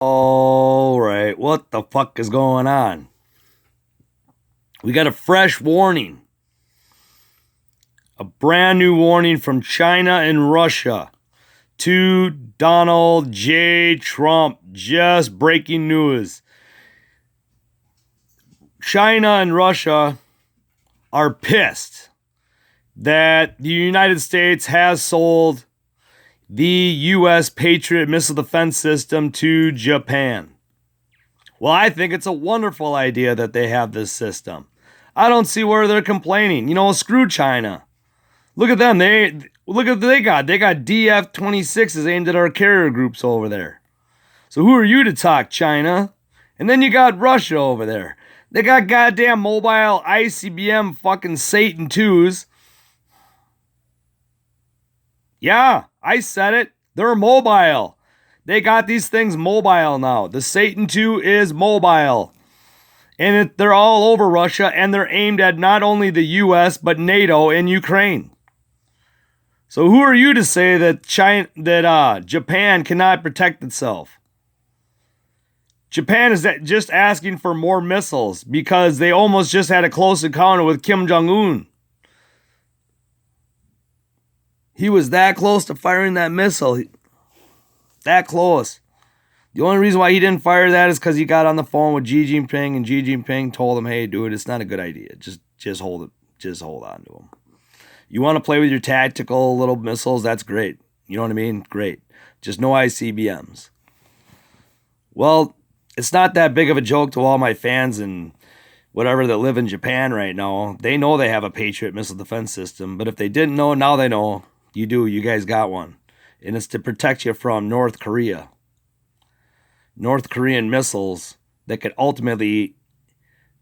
All right, what the fuck is going on? We got a fresh warning. A brand new warning from China and Russia to Donald J. Trump. Just breaking news. China and Russia are pissed that the United States has sold the U.S. Patriot missile defense system to Japan. Well, I think it's a wonderful idea that they have this system. I don't see where they're complaining. Screw China. Look at them. Look at what they got. They got DF-26s aimed at our carrier groups over there. So who are you to talk, China? And then you got Russia over there. They got goddamn mobile ICBM fucking Satan 2s. Yeah, I said it. They're mobile. They got these things mobile now. The Satan 2 is mobile. And they're all over Russia, and they're aimed at not only the U.S., but NATO and Ukraine. So who are you to say that Japan cannot protect itself? Japan is just asking for more missiles because they almost just had a close encounter with Kim Jong-un. He was that close to firing that missile. That close. The only reason why he didn't fire that is because he got on the phone with Xi Jinping, and Xi Jinping told him, "Hey, dude, it's not a good idea. Just hold it. Just hold on to him. You want to play with your tactical little missiles? That's great. You know what I mean? Great. Just no ICBMs." Well, it's not that big of a joke to all my fans and whatever that live in Japan right now. They know they have a Patriot missile defense system, but if they didn't know, now they know. You do. You guys got one. And it's to protect you from North Korea. North Korean missiles that could ultimately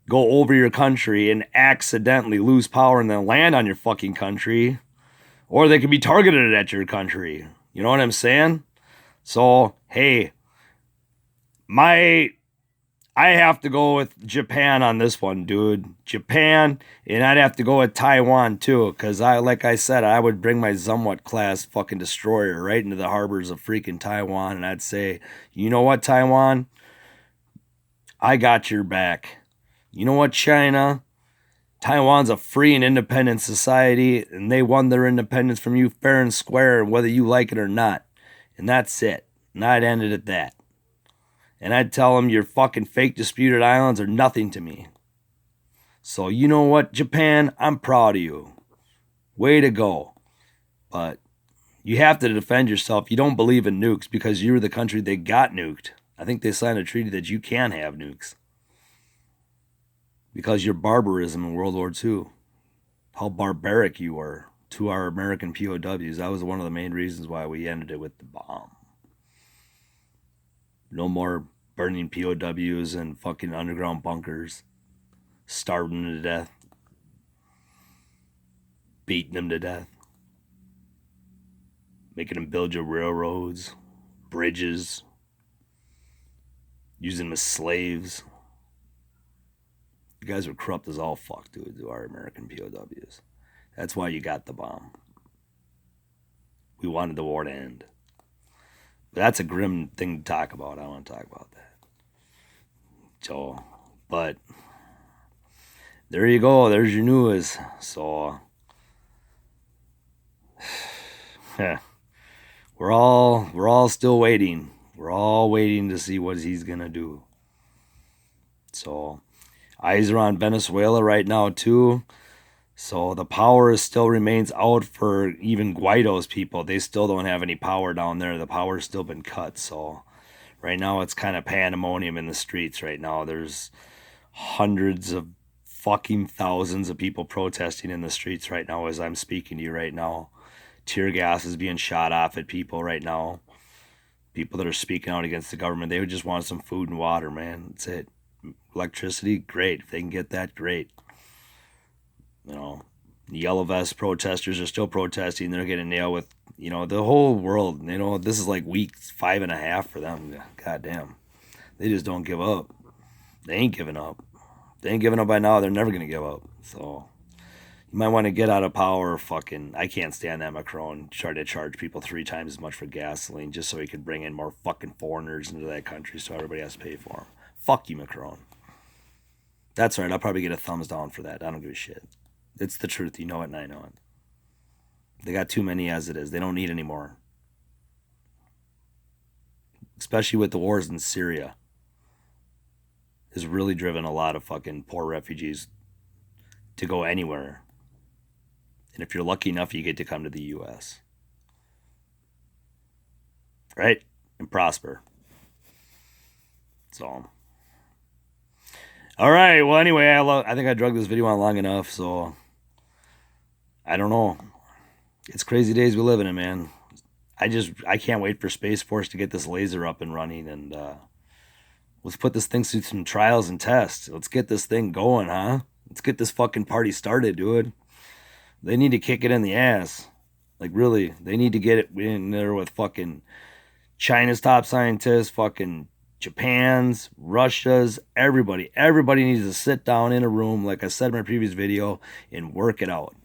go over your country and accidentally lose power and then land on your fucking country. Or they could be targeted at your country. You know what I'm saying? So, hey, I have to go with Japan on this one, dude. Japan, and I'd have to go with Taiwan too, because like I said, I would bring my Zumwalt class fucking destroyer right into the harbors of freaking Taiwan, and I'd say, you know what, Taiwan? I got your back. You know what, China? Taiwan's a free and independent society, and they won their independence from you fair and square, whether you like it or not. And that's it. And I'd end it at that. And I'd tell them your fucking fake disputed islands are nothing to me. So you know what, Japan? I'm proud of you. Way to go. But you have to defend yourself. You don't believe in nukes because you're the country that got nuked. I think they signed a treaty that you can have nukes. Because your barbarism in World War II. How barbaric you were to our American POWs. That was one of the main reasons why we ended it with the bomb. No more burning POWs and fucking underground bunkers. Starving them to death. Beating them to death. Making them build your railroads. Bridges. Using them as slaves. You guys were corrupt as all fuck, dude, to our American POWs. That's why you got the bomb. We wanted the war to end. But that's a grim thing to talk about. I don't want to talk about that. So, but there you go. There's your news. So, we're all still waiting. We're all waiting to see what he's gonna do. So, eyes are on Venezuela right now too. So the power still remains out for even Guaido's people. They still don't have any power down there. The power's still been cut. So right now it's kind of pandemonium in the streets right now. There's hundreds of fucking thousands of people protesting in the streets right now as I'm speaking to you right now. Tear gas is being shot off at people right now. People that are speaking out against the government. They would just want some food and water, man. That's it. Electricity, great. If they can get that, great. You know, the yellow vest protesters are still protesting. They're getting nailed with, the whole world. This is like week 5.5 for them. God damn. They just don't give up. They ain't giving up. If they ain't giving up by now, they're never going to give up. So, You might want to get out of power. Fucking, I can't stand that Macron try to charge people 3 times as much for gasoline just so he could bring in more fucking foreigners into that country so everybody has to pay for them. Fuck you, Macron. That's right. I'll probably get a thumbs down for that. I don't give a shit. It's the truth. You know it and I know it. They got too many as it is. They don't need any more. Especially with the wars in Syria. Has really driven a lot of fucking poor refugees to go anywhere. And if you're lucky enough, you get to come to the U.S. Right? And prosper. So. All right. Well, anyway, I think I drug this video on long enough, so I don't know. It's crazy days we live in, man. I can't wait for Space Force to get this laser up and running, and let's put this thing through some trials and tests. Let's get this thing going, huh? Let's get this fucking party started, dude. They need to kick it in the ass. Like, really, they need to get it in there with fucking China's top scientists, fucking Japan's, Russia's, everybody. Everybody needs to sit down in a room, like I said in my previous video, and work it out.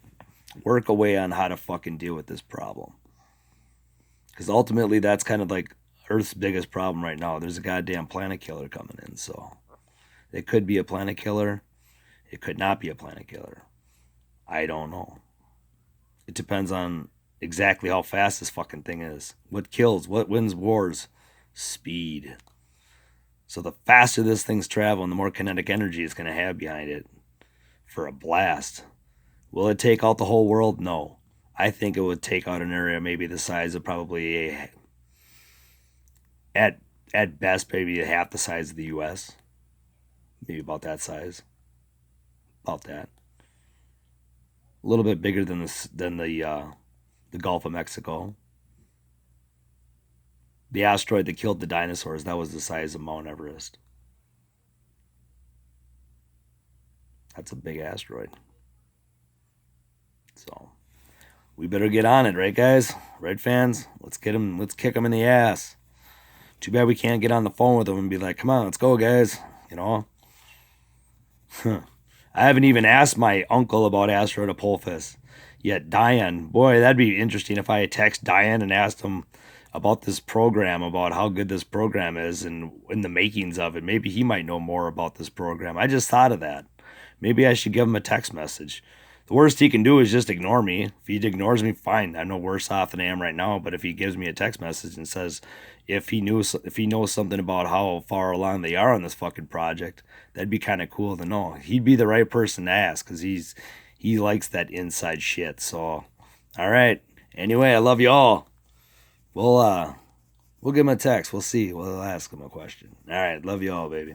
Work away on how to fucking deal with this problem. Because ultimately, that's kind of like Earth's biggest problem right now. There's a goddamn planet killer coming in, so it could be a planet killer. It could not be a planet killer. I don't know. It depends on exactly how fast this fucking thing is. What kills? What wins wars? Speed. So the faster this thing's traveling, the more kinetic energy it's going to have behind it for a blast. Will it take out the whole world? No. I think it would take out an area maybe the size of probably at best maybe half the size of the U.S. Maybe about that size. About that. A little bit bigger than the Gulf of Mexico. The asteroid that killed the dinosaurs, that was the size of Mount Everest. That's a big asteroid. So we better get on it, right, guys? Right, fans? Let's get them. Let's kick them in the ass. Too bad we can't get on the phone with them and be like, "Come on, let's go, guys." You know. I haven't even asked my uncle about Asteroid Apophis yet. Diane, boy, that'd be interesting if I text Diane and asked him about this program, about how good this program is and in the makings of it. Maybe he might know more about this program. I just thought of that. Maybe I should give him a text message. The worst he can do is just ignore me. If he ignores me, fine. I'm no worse off than I am right now. But if he gives me a text message and says if he knows something about how far along they are on this fucking project, that'd be kind of cool to know. He'd be the right person to ask because he likes that inside shit. So, all right. Anyway, I love you all. We'll give him a text. We'll see. We'll ask him a question. All right. Love you all, baby.